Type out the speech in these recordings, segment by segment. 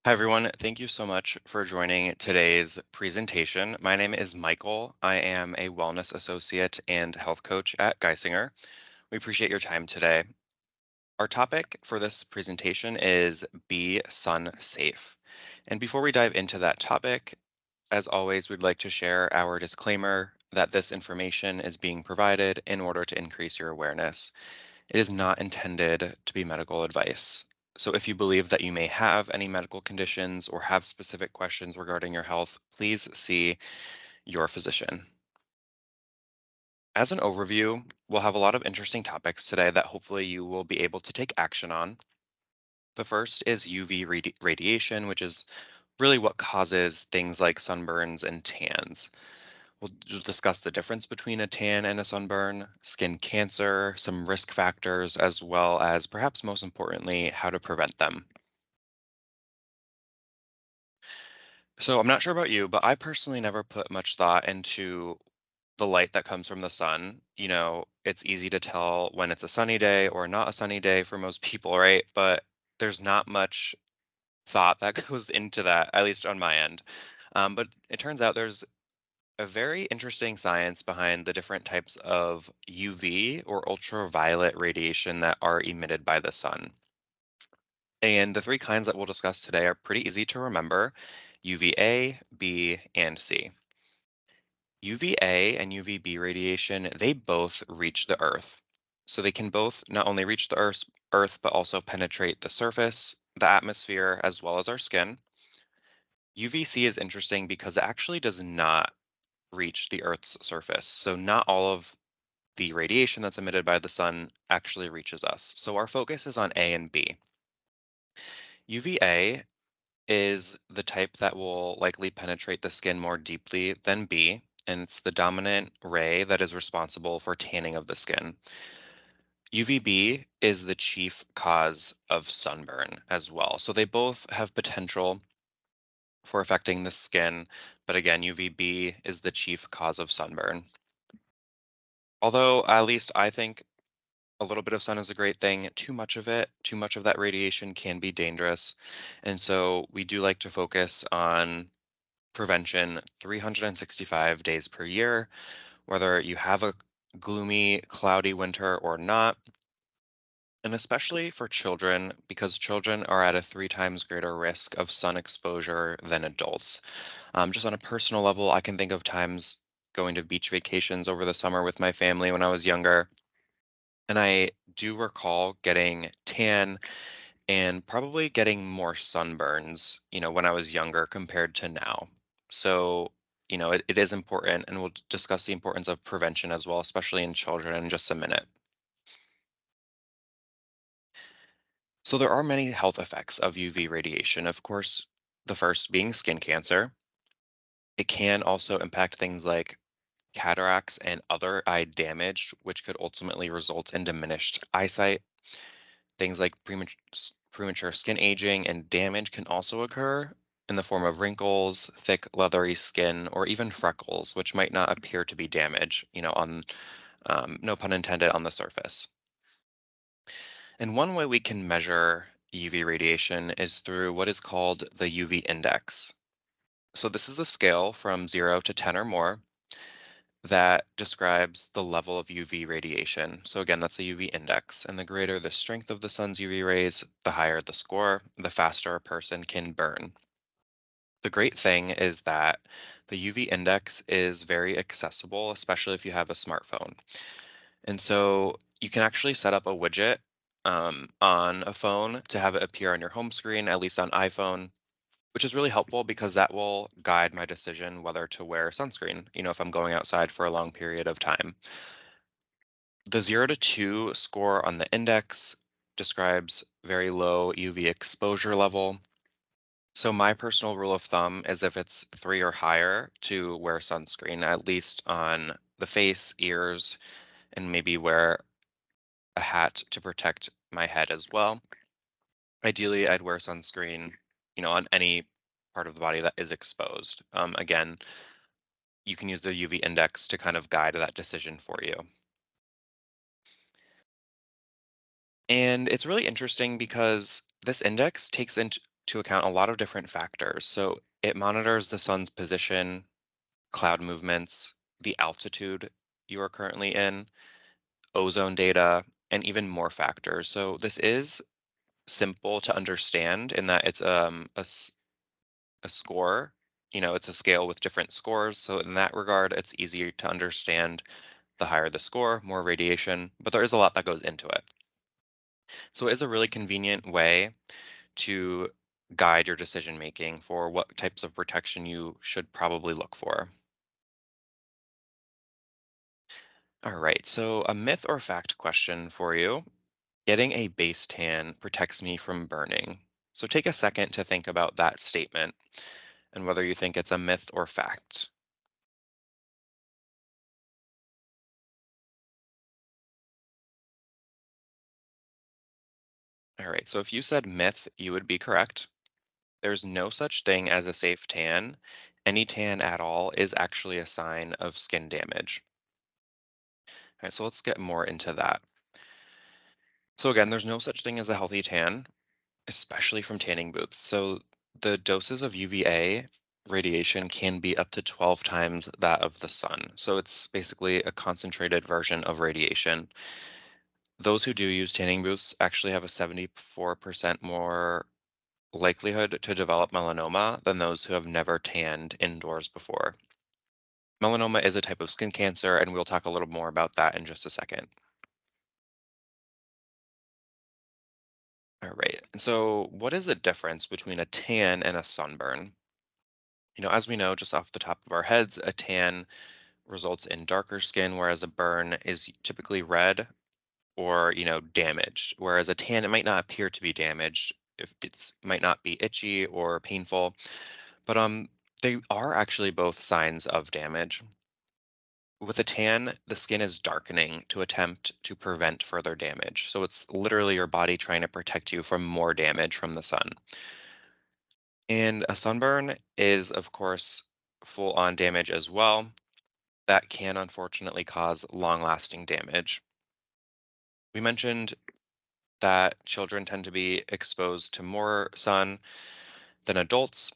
Hi, everyone. Thank you so much for joining today's presentation. My name is Michael. I am a wellness associate and health coach at Geisinger. We appreciate your time today. Our topic for this presentation is Be Sun Safe. And before we dive into that topic, as always, we'd like to share our disclaimer that this information is being provided in order to increase your awareness. It is not intended to be medical advice. So if you believe that you may have any medical conditions or have specific questions regarding your health, please see your physician. As an overview, we'll have a lot of interesting topics today that hopefully you will be able to take action on. The first is UV radiation, which is really what causes things like sunburns and tans. We'll discuss the difference between a tan and a sunburn, skin cancer, some risk factors, as well as perhaps most importantly, how to prevent them. So I'm not sure about you, but I personally never put much thought into the light that comes from the sun. It's easy to tell when it's a sunny day or not a sunny day for most people, right? But there's not much thought that goes into that, at least on my end. But it turns out there's a very interesting science behind the different types of UV or ultraviolet radiation that are emitted by the sun. And the three kinds that we'll discuss today are pretty easy to remember: UVA, B, and C. UVA and UVB radiation, they both reach the Earth. So they can both not only reach the Earth, but also penetrate the surface, the atmosphere, as well as our skin. UVC is interesting because it actually does not reach the Earth's surface. So not all of the radiation that's emitted by the sun actually reaches us. So our focus is on A and B. UVA is the type that will likely penetrate the skin more deeply than B, and it's the dominant ray that is responsible for tanning of the skin. UVB is the chief cause of sunburn as well. So they both have potential for affecting the skin, but again, UVB is the chief cause of sunburn. Although, at least I think a little bit of sun is a great thing. Too much of it, too much of that radiation can be dangerous. And so we do like to focus on prevention 365 days per year, whether you have a gloomy, cloudy winter or not. And especially for children, because children are at a three times greater risk of sun exposure than adults. Just on a personal level, I can think of times going to beach vacations over the summer with my family when I was younger. And I do recall getting tan and probably getting more sunburns, when I was younger compared to now. So, it is important, and we'll discuss the importance of prevention as well, especially in children, in just a minute. So, there are many health effects of UV radiation. Of course, the first being skin cancer. It can also impact things like cataracts and other eye damage, which could ultimately result in diminished eyesight. Things like premature skin aging and damage can also occur in the form of wrinkles, thick, leathery skin, or even freckles, which might not appear to be damage, on no pun intended, on the surface. And one way we can measure UV radiation is through what is called the UV index. So this is a scale from 0 to 10 or more that describes the level of UV radiation. So again, that's a UV index. And the greater the strength of the sun's UV rays, the higher the score, the faster a person can burn. The great thing is that the UV index is very accessible, especially if you have a smartphone. And so you can actually set up a widget on a phone to have it appear on your home screen, at least on iPhone, which is really helpful because that will guide my decision whether to wear sunscreen, if I'm going outside for a long period of time. The 0 to 2 score on the index describes very low UV exposure level. So my personal rule of thumb is if it's 3 or higher to wear sunscreen, at least on the face, ears, and maybe wear a hat to protect my head as well. Ideally, I'd wear sunscreen, on any part of the body that is exposed. Again, you can use the UV index to kind of guide that decision for you. And it's really interesting because this index takes into to account a lot of different factors. So it monitors the sun's position, cloud movements, the altitude you are currently in, ozone data, and even more factors. So this is simple to understand in that it's a score. It's a scale with different scores. So in that regard, it's easier to understand. The higher the score, more radiation, but there is a lot that goes into it. So it is a really convenient way to guide your decision making for what types of protection you should probably look for. All right, so a myth or fact question for you. Getting a base tan protects me from burning. So take a second to think about that statement and whether you think it's a myth or fact. All right, so if you said myth, you would be correct. There's no such thing as a safe tan. Any tan at all is actually a sign of skin damage. All right, so let's get more into that. So again, there's no such thing as a healthy tan, especially from tanning booths. So the doses of UVA radiation can be up to 12 times that of the sun. So it's basically a concentrated version of radiation. Those who do use tanning booths actually have a 74% more likelihood to develop melanoma than those who have never tanned indoors before. Melanoma is a type of skin cancer, and we'll talk a little more about that in just a second. All right. And so, what is the difference between a tan and a sunburn? As we know, just off the top of our heads, a tan results in darker skin, whereas a burn is typically red or, damaged. Whereas a tan, it might not appear to be damaged. If it's might not be itchy or painful, but they are actually both signs of damage. With a tan, the skin is darkening to attempt to prevent further damage. So it's literally your body trying to protect you from more damage from the sun. And a sunburn is, of course, full on damage as well. That can unfortunately cause long lasting damage. We mentioned that children tend to be exposed to more sun than adults.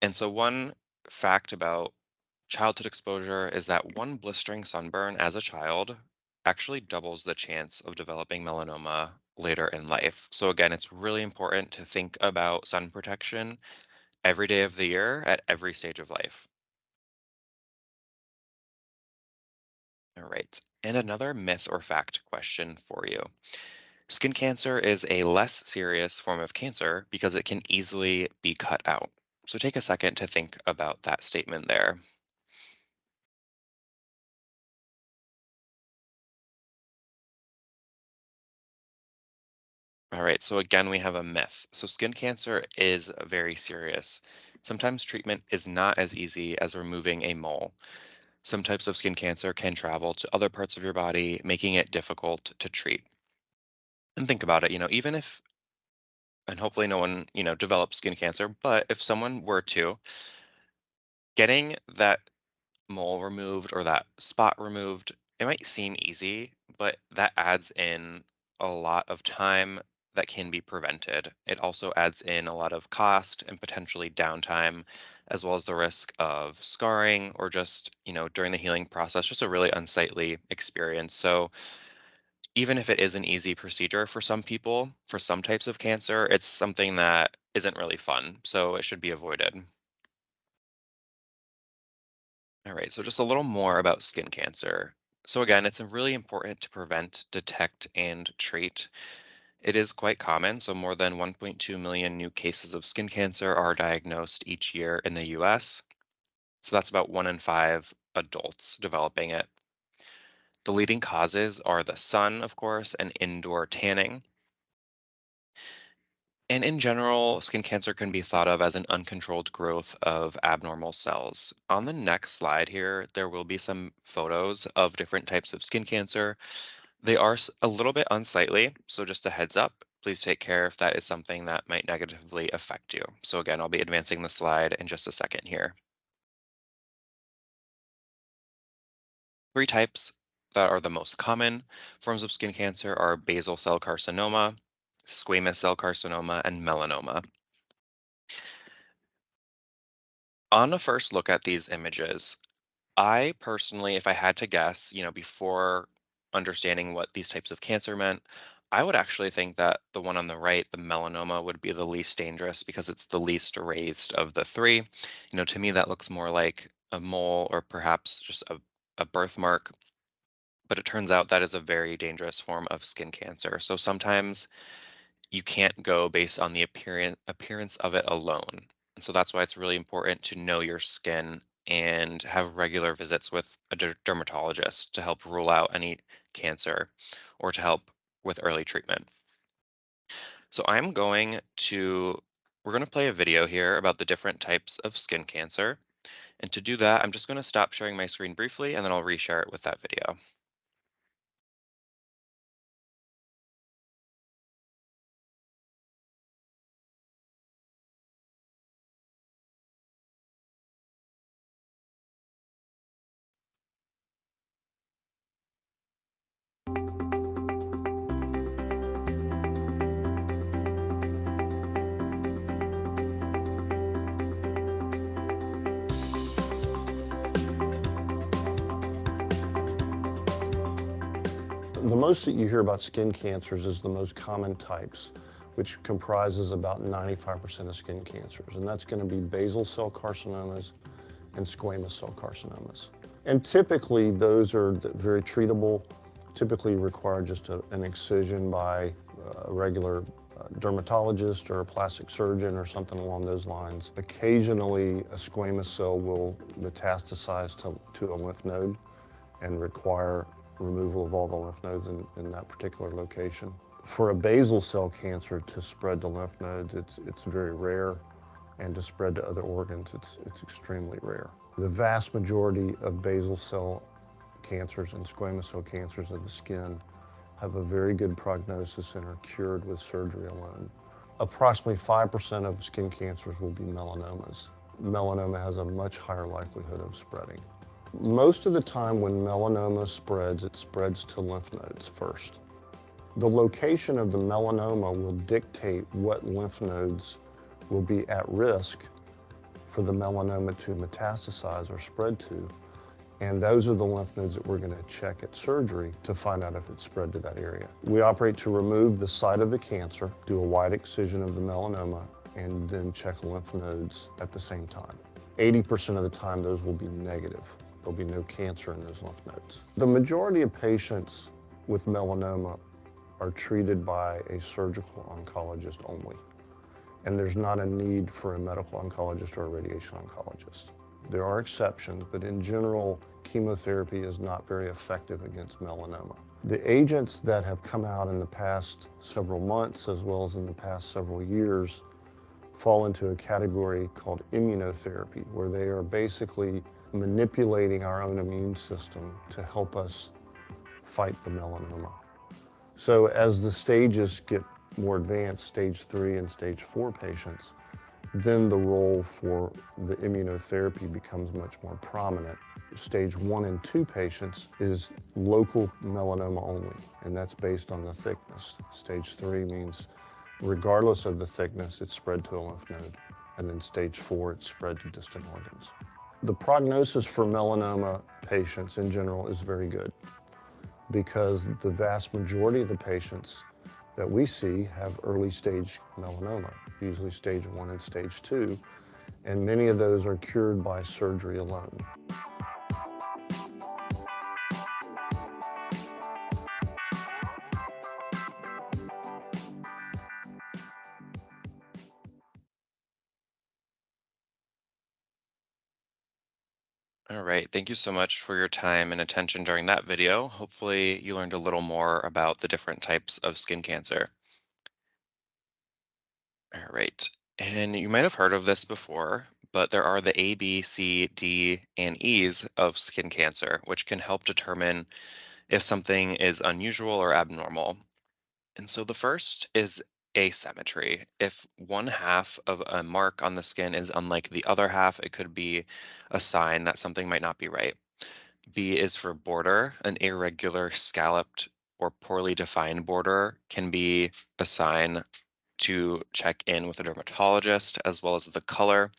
And so, one fact about childhood exposure is that one blistering sunburn as a child actually doubles the chance of developing melanoma later in life. So, again, it's really important to think about sun protection every day of the year at every stage of life. All right. And another myth or fact question for you. Skin cancer is a less serious form of cancer because it can easily be cut out. So, take a second to think about that statement there. All right, so again, we have a myth. So skin cancer is very serious. Sometimes treatment is not as easy as removing a mole. Some types of skin cancer can travel to other parts of your body, making it difficult to treat. And think about it, even if, and hopefully no one, develops skin cancer, but if someone were to, getting that mole removed or that spot removed, it might seem easy, but that adds in a lot of time that can be prevented. It also adds in a lot of cost and potentially downtime, as well as the risk of scarring or just, during the healing process, just a really unsightly experience. So even if it is an easy procedure for some people, for some types of cancer, it's something that isn't really fun. So it should be avoided. All right, so just a little more about skin cancer. So again, it's really important to prevent, detect, and treat. It is quite common, so more than 1.2 million new cases of skin cancer are diagnosed each year in the US. So that's about 1 in 5 adults developing it. The leading causes are the sun, of course, and indoor tanning. And in general, skin cancer can be thought of as an uncontrolled growth of abnormal cells. On the next slide here, there will be some photos of different types of skin cancer. They are a little bit unsightly, so just a heads up, please take care if that is something that might negatively affect you. So again, I'll be advancing the slide in just a second here. Three types that are the most common forms of skin cancer are basal cell carcinoma, squamous cell carcinoma, and melanoma. On a first look at these images, I personally, if I had to guess, before understanding what these types of cancer meant, I would actually think that the one on the right, the melanoma, would be the least dangerous because it's the least raised of the three. To me, that looks more like a mole or perhaps just a birthmark. But it turns out that is a very dangerous form of skin cancer. So sometimes you can't go based on the appearance of it alone. And so that's why it's really important to know your skin and have regular visits with a dermatologist to help rule out any cancer or to help with early treatment. So we're going to play a video here about the different types of skin cancer. And to do that, I'm just going to stop sharing my screen briefly and then I'll reshare it with that video. The most that you hear about skin cancers is the most common types, which comprises about 95% of skin cancers, and that's going to be basal cell carcinomas and squamous cell carcinomas. And typically, those are very treatable, typically require just an excision by a regular dermatologist or a plastic surgeon or something along those lines. Occasionally, a squamous cell will metastasize to a lymph node and require removal of all the lymph nodes in that particular location. For a basal cell cancer to spread to lymph nodes, it's very rare, and to spread to other organs, it's extremely rare. The vast majority of basal cell cancers and squamous cell cancers of the skin have a very good prognosis and are cured with surgery alone. Approximately 5% of skin cancers will be melanomas. Melanoma has a much higher likelihood of spreading. Most of the time when melanoma spreads, it spreads to lymph nodes first. The location of the melanoma will dictate what lymph nodes will be at risk for the melanoma to metastasize or spread to. And those are the lymph nodes that we're going to check at surgery to find out if it's spread to that area. We operate to remove the site of the cancer, do a wide excision of the melanoma, and then check lymph nodes at the same time. 80% of the time, those will be negative. There'll be no cancer in those lymph nodes. The majority of patients with melanoma are treated by a surgical oncologist only, and there's not a need for a medical oncologist or a radiation oncologist. There are exceptions, but in general, chemotherapy is not very effective against melanoma. The agents that have come out in the past several months, as well as in the past several years, fall into a category called immunotherapy, where they are basically manipulating our own immune system to help us fight the melanoma. So as the stages get more advanced, stage 3 and stage 4 patients, then the role for the immunotherapy becomes much more prominent. Stage 1 and 2 patients is local melanoma only, and that's based on the thickness. Stage 3 means regardless of the thickness, it's spread to a lymph node. And then stage 4, it's spread to distant organs. The prognosis for melanoma patients in general is very good because the vast majority of the patients that we see have early stage melanoma, usually stage 1 and stage 2, and many of those are cured by surgery alone. All right, thank you so much for your time and attention during that video. Hopefully you learned a little more about the different types of skin cancer. All right, and you might have heard of this before, but there are the A, B, C, D, and E's of skin cancer, which can help determine if something is unusual or abnormal. And so the first is asymmetry. If one half of a mark on the skin is unlike the other half, it could be a sign that something might not be right. B is for border. An irregular, scalloped, or poorly defined border can be a sign to check in with a dermatologist, as well as the color.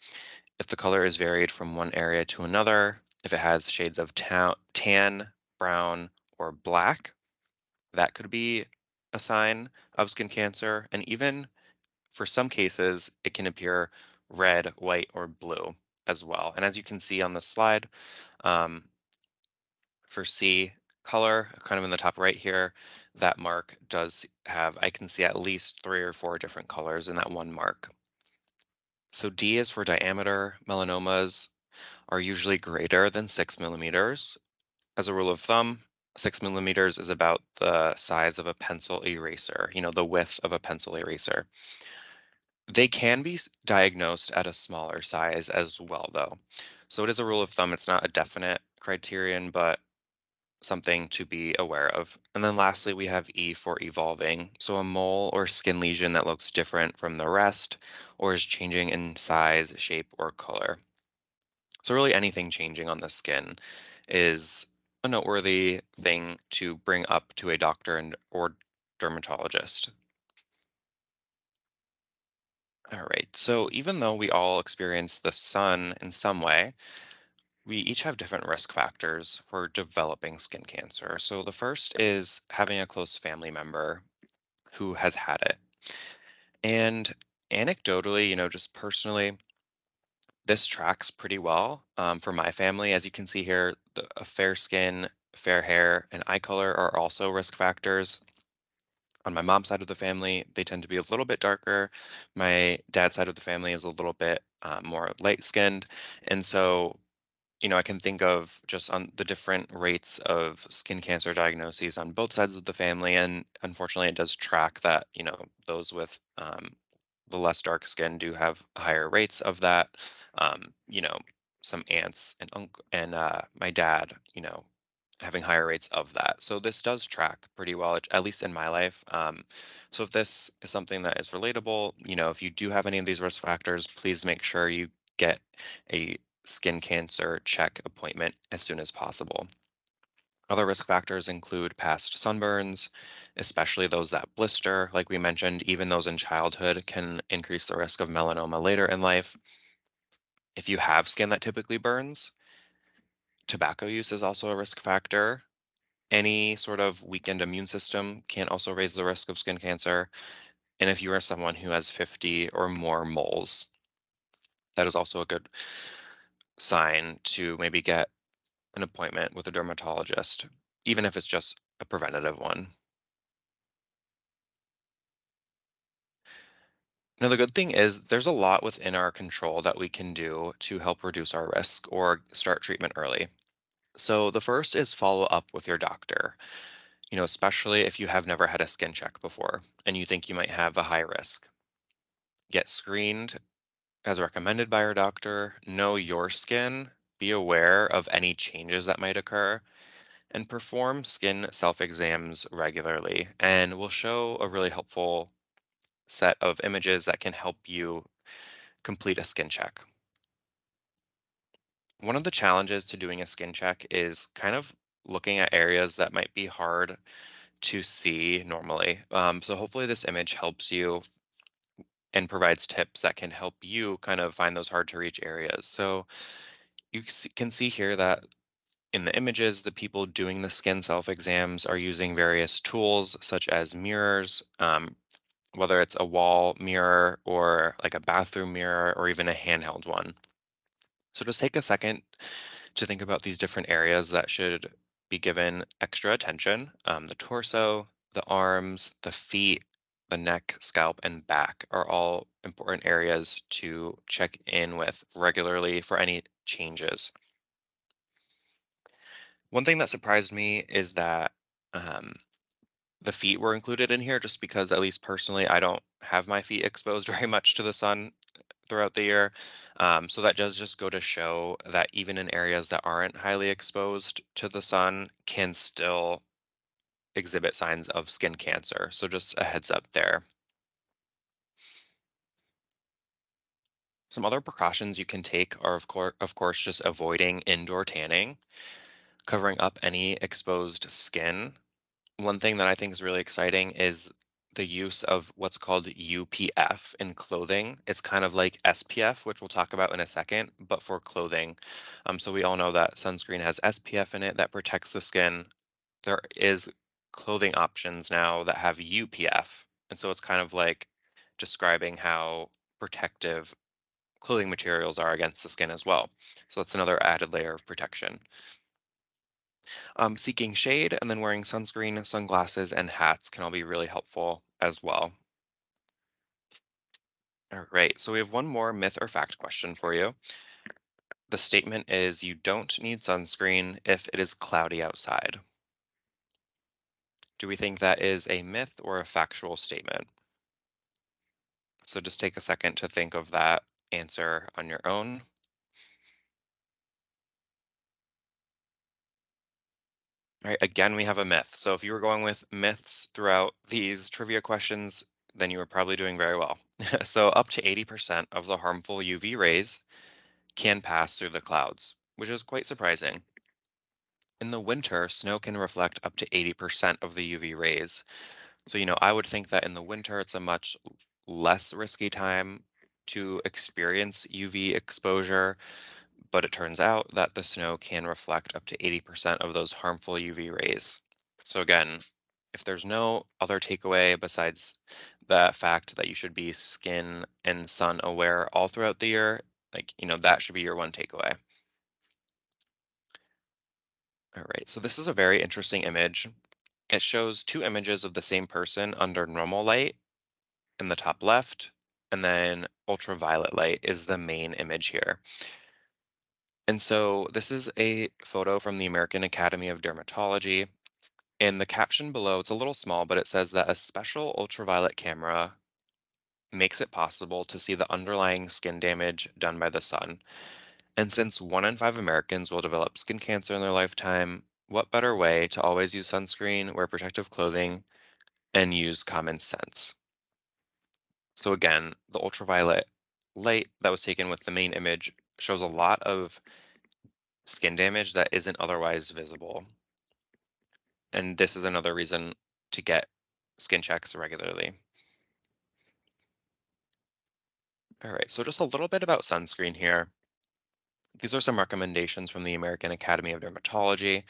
If the color is varied from one area to another, if it has shades of tan, brown, or black, that could be a sign of skin cancer. And even for some cases, it can appear red, white, or blue as well. And as you can see on the slide, um, for C color, kind of in the top right here, that mark does have, I can see at least 3 or 4 different colors in that one mark. So D is for diameter. Melanomas are usually greater than 6 millimeters. As a rule of thumb, 6 millimeters is about the size of a pencil eraser, the width of a pencil eraser. They can be diagnosed at a smaller size as well, though. So it is a rule of thumb. It's not a definite criterion, but something to be aware of. And then lastly, we have E for evolving. So a mole or skin lesion that looks different from the rest or is changing in size, shape, or color. So really anything changing on the skin is a noteworthy thing to bring up to a doctor and or dermatologist. All right. So even though we all experience the sun in some way, we each have different risk factors for developing skin cancer. So the first is having a close family member who has had it. And anecdotally, just personally, this tracks pretty well for my family. As you can see here, a fair skin, fair hair, and eye color are also risk factors. On my mom's side of the family, they tend to be a little bit darker. My dad's side of the family is a little bit more light skinned. And so I can think of just on the different rates of skin cancer diagnoses on both sides of the family. And unfortunately, it does track that, those with the less dark skin do have higher rates of that. Um, you know, some aunts and uncle and my dad, having higher rates of that. So this does track pretty well, at least in my life. So if this is something that is relatable, if you do have any of these risk factors, please make sure you get a skin cancer check appointment as soon as possible. Other risk factors include past sunburns, especially those that blister. Like we mentioned, even those in childhood can increase the risk of melanoma later in life. If you have skin that typically burns, tobacco use is also a risk factor. Any sort of weakened immune system can also raise the risk of skin cancer. And if you are someone who has 50 or more moles, that is also a good sign to maybe get an appointment with a dermatologist, even if it's just a preventative one. Now, the good thing is there's a lot within our control that we can do to help reduce our risk or start treatment early. So, the first is follow up with your doctor, especially if you have never had a skin check before and you think you might have a high risk. Get screened as recommended by your doctor, know your skin, be aware of any changes that might occur, and perform skin self exams regularly. And we'll show a really helpful set of images that can help you complete a skin check. One of the challenges to doing a skin check is kind of looking at areas that might be hard to see normally. So hopefully this image helps you and provides tips that can help you kind of find those hard to reach areas. So can see here that in the images, the people doing the skin self exams are using various tools such as mirrors, whether it's a wall mirror or like a bathroom mirror or even a handheld one. So just take a second to think about these different areas that should be given extra attention. The torso, the arms, the feet, the neck, scalp, and back are all important areas to check in with regularly for any changes. One thing that surprised me is that um, the feet were included in here just because, at least personally, I don't have my feet exposed very much to the sun throughout the year. So that does just go to show that even in areas that aren't highly exposed to the sun can still exhibit signs of skin cancer. So just a heads up there. Some other precautions you can take are of course just avoiding indoor tanning, covering up any exposed skin. One thing that I think is really exciting is the use of what's called UPF in clothing. It's kind of like SPF, which we'll talk about in a second, but for clothing. So we all know that sunscreen has SPF in it that protects the skin. There is clothing options now that have UPF. And so it's kind of like describing how protective clothing materials are against the skin as well. So that's another added layer of protection. Seeking shade and then wearing sunscreen, sunglasses, and hats can all be really helpful as well. All right, so we have one more myth or fact question for you. The statement is you don't need sunscreen if it is cloudy outside. Do we think that is a myth or a factual statement? So just take a second to think of that answer on your own. All right, again, we have a myth. So if you were going with myths throughout these trivia questions, then you were probably doing very well. So up to 80% of the harmful UV rays can pass through the clouds, which is quite surprising. In the winter, snow can reflect up to 80% of the UV rays. So, I would think that in the winter, it's a much less risky time to experience UV exposure, but it turns out that the snow can reflect up to 80% of those harmful UV rays. So, again, if there's no other takeaway besides the fact that you should be skin and sun aware all throughout the year, like, that should be your one takeaway. All right, so this is a very interesting image. It shows two images of the same person under normal light in the top left, and then ultraviolet light is the main image here. And so this is a photo from the American Academy of Dermatology. And the caption below, it's a little small, but it says that a special ultraviolet camera makes it possible to see the underlying skin damage done by the sun. And since 1 in 5 Americans will develop skin cancer in their lifetime, what better way to always use sunscreen, wear protective clothing, and use common sense? So again, the ultraviolet light that was taken with the main image shows a lot of skin damage that isn't otherwise visible. And this is another reason to get skin checks regularly. All right, so just a little bit about sunscreen here. These are some recommendations from the American Academy of Dermatology.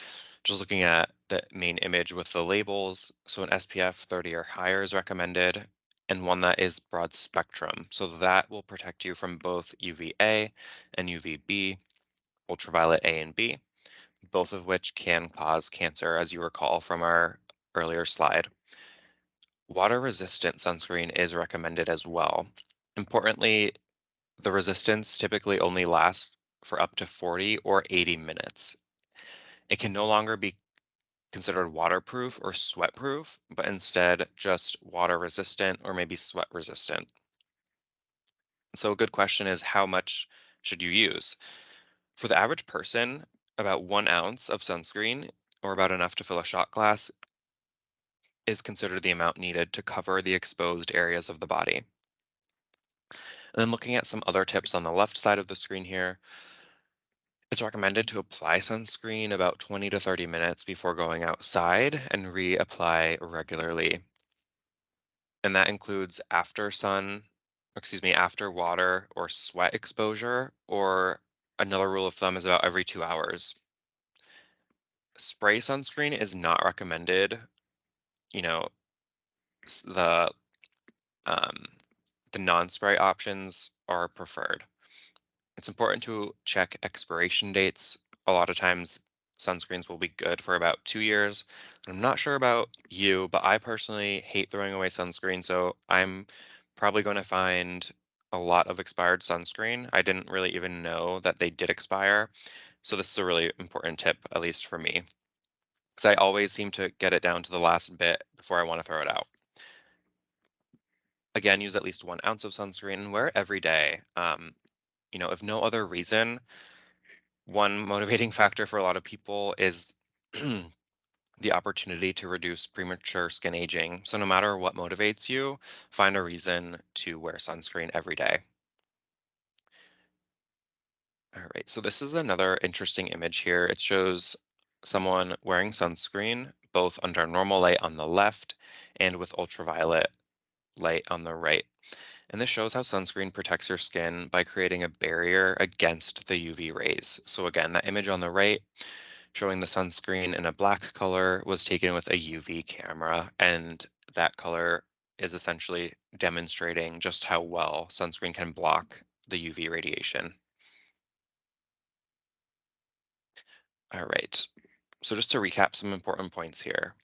Just looking at the main image with the labels. So an SPF 30 or higher is recommended, and one that is broad spectrum. So that will protect you from both UVA and UVB, ultraviolet A and B, both of which can cause cancer, as you recall from our earlier slide. Water resistant sunscreen is recommended as well. Importantly, the resistance typically only lasts for up to 40 or 80 minutes. It can no longer be considered waterproof or sweatproof, but instead just water resistant or maybe sweat resistant. So a good question is how much should you use? For the average person, about 1 ounce of sunscreen, or about enough to fill a shot glass, is considered the amount needed to cover the exposed areas of the body. And then looking at some other tips on the left side of the screen here, it's recommended to apply sunscreen about 20 to 30 minutes before going outside and reapply regularly. And that includes after water or sweat exposure, or another rule of thumb is about every 2 hours. Spray sunscreen is not recommended. You know, s- um, the non-spray options are preferred. It's important to check expiration dates. A lot of times, sunscreens will be good for about 2 years. I'm not sure about you, but I personally hate throwing away sunscreen, so I'm probably going to find a lot of expired sunscreen. I didn't really even know that they did expire. So this is a really important tip, at least for me, because I always seem to get it down to the last bit before I want to throw it out. Again, use at least 1 ounce of sunscreen and wear it every day. If no other reason, one motivating factor for a lot of people is the opportunity to reduce premature skin aging. So no matter what motivates you, find a reason to wear sunscreen every day. All right, so this is another interesting image here. It shows someone wearing sunscreen, both under normal light on the left and with ultraviolet light on the right. And this shows how sunscreen protects your skin by creating a barrier against the UV rays. So again, that image on the right showing the sunscreen in a black color was taken with a UV camera, and that color is essentially demonstrating just how well sunscreen can block the UV radiation. All right, so just to recap some important points here.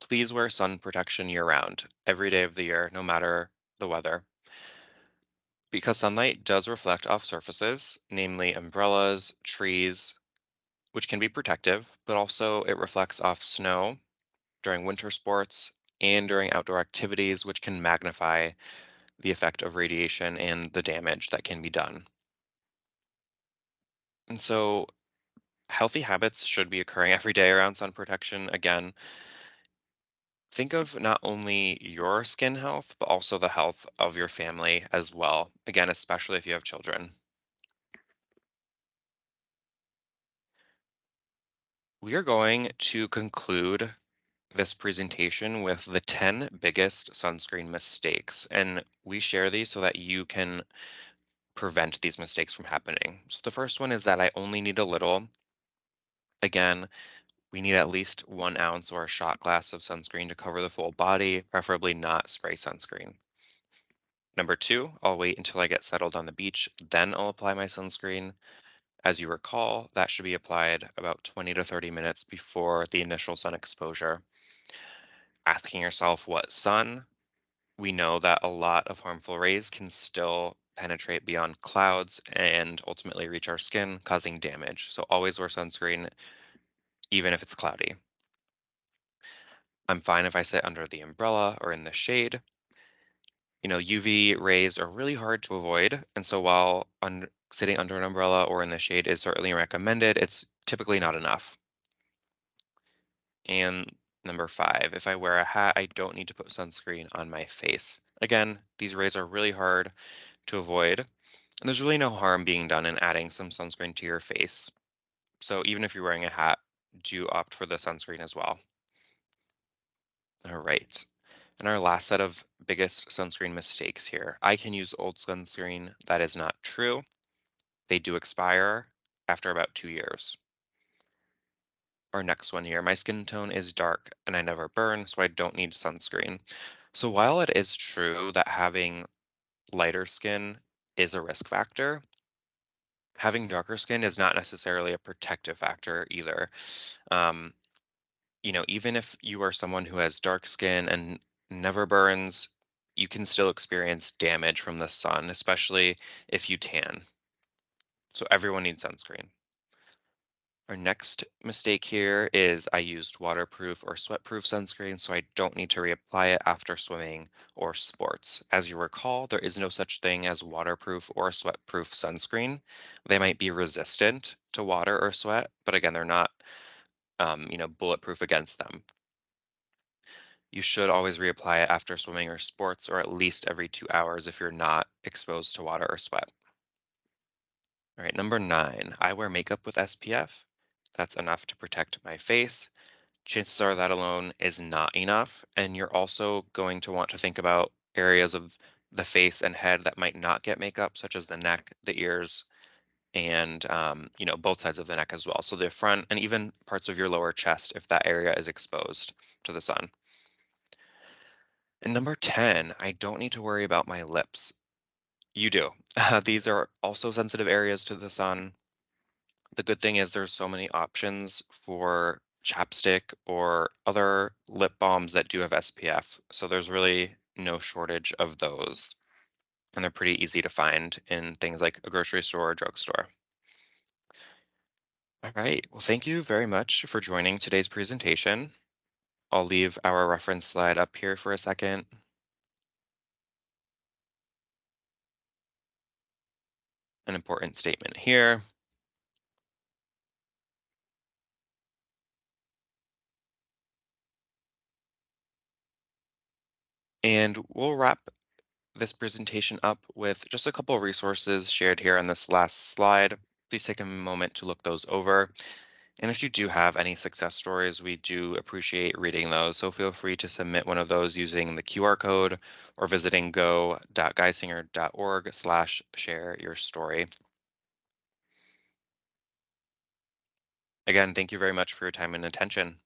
Please wear sun protection year round, every day of the year, no matter the weather. Because sunlight does reflect off surfaces, namely umbrellas, trees, which can be protective, but also it reflects off snow during winter sports and during outdoor activities, which can magnify the effect of radiation and the damage that can be done. And so, healthy habits should be occurring every day around sun protection. Again, think of not only your skin health, but also the health of your family as well. Again, especially if you have children. We are going to conclude this presentation with the 10 biggest sunscreen mistakes. And we share these so that you can prevent these mistakes from happening. So the first one is that I only need a little. Again, we need at least 1 ounce or a shot glass of sunscreen to cover the full body, preferably not spray sunscreen. Number two, I'll wait until I get settled on the beach, then I'll apply my sunscreen. As you recall, that should be applied about 20 to 30 minutes before the initial sun exposure. Asking yourself what sun, we know that a lot of harmful rays can still penetrate beyond clouds and ultimately reach our skin, causing damage. So always wear sunscreen, even if it's cloudy. I'm fine if I sit under the umbrella or in the shade. UV rays are really hard to avoid. And so while sitting under an umbrella or in the shade is certainly recommended, it's typically not enough. And number five, if I wear a hat, I don't need to put sunscreen on my face. Again, these rays are really hard to avoid, and there's really no harm being done in adding some sunscreen to your face. So even if you're wearing a hat, do opt for the sunscreen as well. All right. And our last set of biggest sunscreen mistakes here. I can use old sunscreen. That is not true. They do expire after about 2 years. Our next one here, my skin tone is dark and I never burn, so I don't need sunscreen. So while it is true that having lighter skin is a risk factor, having darker skin is not necessarily a protective factor either. Um, Even if you are someone who has dark skin and never burns, you can still experience damage from the sun, especially if you tan. So everyone needs sunscreen. Our next mistake here is I used waterproof or sweatproof sunscreen, so I don't need to reapply it after swimming or sports. As you recall, there is no such thing as waterproof or sweatproof sunscreen. They might be resistant to water or sweat, but again, they're not, bulletproof against them. You should always reapply it after swimming or sports, or at least every 2 hours if you're not exposed to water or sweat. All right, number nine, I wear makeup with SPF. That's enough to protect my face. Chances are that alone is not enough. And you're also going to want to think about areas of the face and head that might not get makeup, such as the neck, the ears, and both sides of the neck as well. So the front and even parts of your lower chest if that area is exposed to the sun. And number 10, I don't need to worry about my lips. You do. These are also sensitive areas to the sun. The good thing is there's so many options for chapstick or other lip balms that do have SPF. So there's really no shortage of those. And they're pretty easy to find in things like a grocery store or drugstore. All right. Well, thank you very much for joining today's presentation. I'll leave our reference slide up here for a second. An important statement here. And we'll wrap this presentation up with just a couple of resources shared here on this last slide. Please take a moment to look those over. And if you do have any success stories, we do appreciate reading those. So feel free to submit one of those using the QR code or visiting go.geisinger.org/share your story. Again, thank you very much for your time and attention.